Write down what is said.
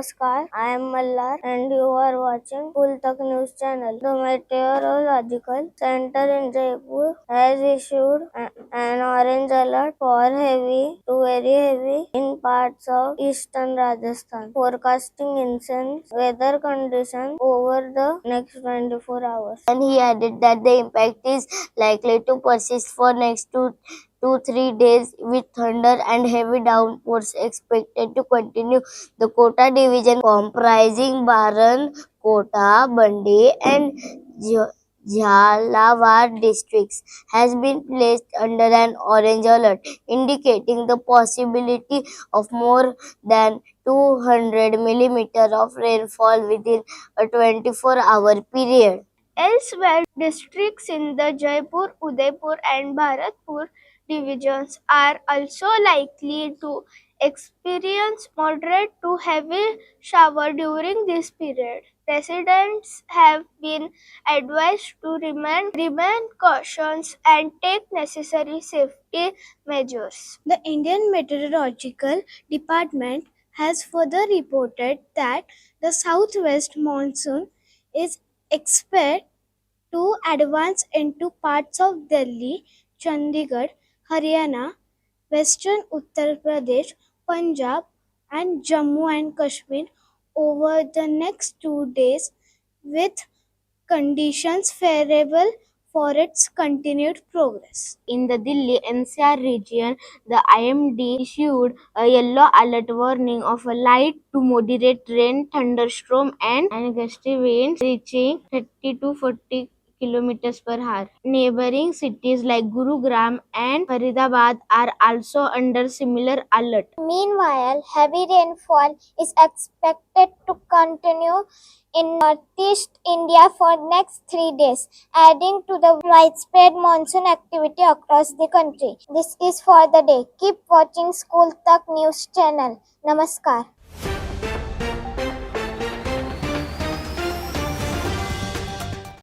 Namaskar, I am Mallar and you are watching 4th News channel. The Meteorological Center in Jaipur has issued an orange alert for heavy to very heavy in parts of Eastern Rajasthan, forecasting intense weather conditions over the next 24 hours. And he added that the impact is likely to persist for next 2-3 days with thunder and heavy downpours expected to continue. The Kota division comprising Baran, Kota, Bandi and Jhalawar districts has been placed under an orange alert, indicating the possibility of more than 200 millimeters of rainfall within a 24-hour period. Elsewhere, districts in the Jaipur, Udaipur and Bharatpur divisions are also likely to experience moderate to heavy shower during this period. Residents have been advised to remain cautious and take necessary safety measures. The Indian Meteorological Department has further reported that the southwest monsoon is expected to advance into parts of Delhi, Chandigarh, Haryana, western Uttar Pradesh, Punjab, and Jammu and Kashmir over the next 2 days, with conditions favorable for its continued progress. In the Delhi NCR region, the IMD issued a yellow alert warning of a light to moderate rain, thunderstorm, and gusty winds reaching 30 to 40 kilometers per hour. Neighboring cities like Gurugram and Faridabad are also under similar alert. Meanwhile, heavy rainfall is expected to continue in northeast India for next 3 days, adding to the widespread monsoon activity across the country. This is for the day. Keep watching School Tak News channel. Namaskar.